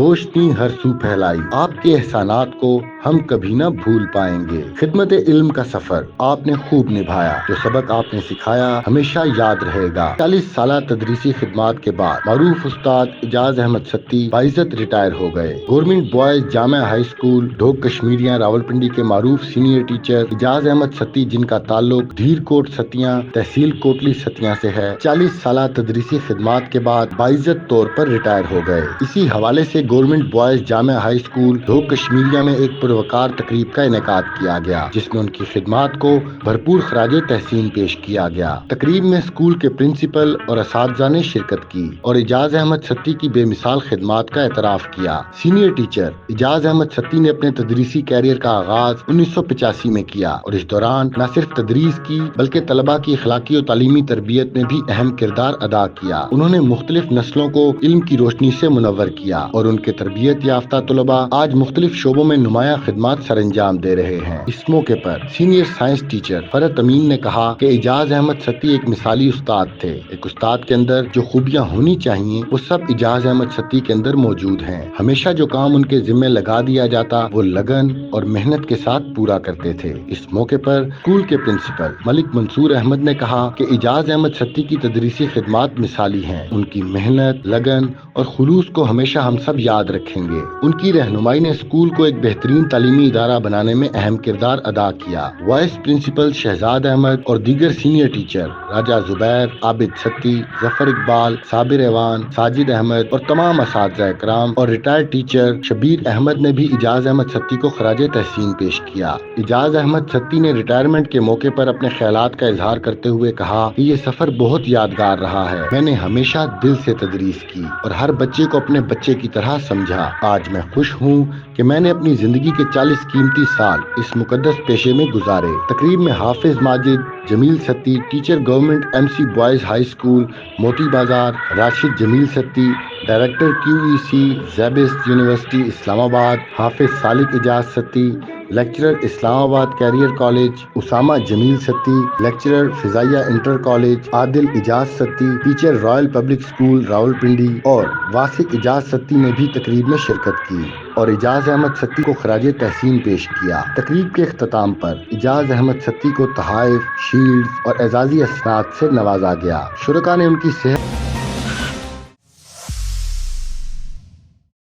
روشنی ہر سو پھیلائی، آپ کے احسانات کو ہم کبھی نہ بھول پائیں گے۔ خدمت علم کا سفر آپ نے خوب نبھایا، جو سبق آپ نے سکھایا ہمیشہ یاد رہے گا۔ 40 سالہ تدریسی خدمات کے بعد معروف استاد اعجاز احمد ستی باعزت ریٹائر ہو گئے۔ گورنمنٹ بوائز جامعہ ہائی اسکول ڈھوک کشمیریاں راولپنڈی کے معروف سینئر ٹیچر اعجاز احمد ستی، جن کا تعلق دھیر کوٹ ستیاں تحصیل کوٹلی ستیاں سے ہے، 40 سالہ تدریسی خدمات کے بعد باعزت طور پر ریٹائر ہو گئے۔ اسی حوالے سے گورنمنٹ بوائز جامعہ ہائی اسکول ڈھوک کشمیریاں میں ایک پروقار تقریب کا انعقاد کیا گیا، جس میں ان کی خدمات کو بھرپور خراج تحسین پیش کیا گیا۔ تقریب میں اسکول کے پرنسپل اور اساتذہ نے شرکت کی اور اعجاز احمد ستی کی بے مثال خدمات کا اعتراف کیا۔ سینئر ٹیچر اعجاز احمد ستی نے اپنے تدریسی کیریئر کا آغاز 1985 میں کیا اور اس دوران نہ صرف تدریس کی بلکہ طلباء کی اخلاقی و تعلیمی تربیت میں بھی اہم کردار ادا کیا۔ انہوں نے مختلف نسلوں کو علم کی روشنی سے منور کیا اور ان کے تربیت یافتہ طلباء آج مختلف شعبوں میں نمایاں خدمات سر انجام دے رہے ہیں۔ اس موقع پر سینئر سائنس ٹیچر فرحت امین نے کہا کہ اعجاز احمد ستی ایک مثالی استاد تھے۔ ایک استاد کے اندر جو خوبیاں ہونی چاہیے وہ سب اعجاز احمد ستی کے اندر موجود ہیں۔ ہمیشہ جو کام ان کے ذمہ لگا دیا جاتا وہ لگن اور محنت کے ساتھ پورا کرتے تھے۔ اس موقع پر اسکول کے پرنسپل ملک منصور احمد نے کہا کہ اعجاز احمد ستی کی تدریسی خدمات مثالی ہیں۔ ان کی محنت، لگن اور خلوص کو ہمیشہ ہم سب یاد رکھیں گے۔ ان کی رہنمائی نے اسکول کو ایک بہترین تعلیمی ادارہ بنانے میں اہم کردار ادا کیا۔ وائس پرنسپل شہزاد احمد اور دیگر سینئر ٹیچر راجہ زبیر، عابد ستی، ظفر اقبال، صابر ایوان، ساجد احمد اور تمام اساتذہ اکرام اور ریٹائرڈ ٹیچر شبیر احمد نے بھی اعجاز احمد ستی کو خراج تحسین پیش کیا۔ اعجاز احمد ستی نے ریٹائرمنٹ کے موقع پر اپنے خیالات کا اظہار کرتے ہوئے کہا کہ یہ سفر بہت یادگار رہا ہے۔ میں نے ہمیشہ دل سے تدریس کی اور ہر بچے کو اپنے بچے کی طرح سمجھا۔ آج میں خوش ہوں کہ میں نے اپنی زندگی کے 40 قیمتی سال اس مقدس پیشے میں گزارے۔ تقریب میں Hafiz Majid, Jamil Satti, teacher government M C boys high school Moti Bazaar, Rashid Jamil Satti, director QEC SZABIST university Islamabad, Hafiz Salik Ijaz Satti, lecturer Islamabad career college, Usama Jamil Satti, lecturer Fazaia inter college, Adil Ijaz Satti, teacher royal public school Rawalpindi اور واسق اعجاز ستی نے بھی تقریب میں شرکت کی اور اعجاز احمد ستی کو خراج تحسین پیش کیا۔ تقریب کے اختتام پر اعجاز احمد ستی کو تحائف، شیلڈز اور اعزازی اسناد سے نوازا گیا۔ شرکاء نے ان کی صحت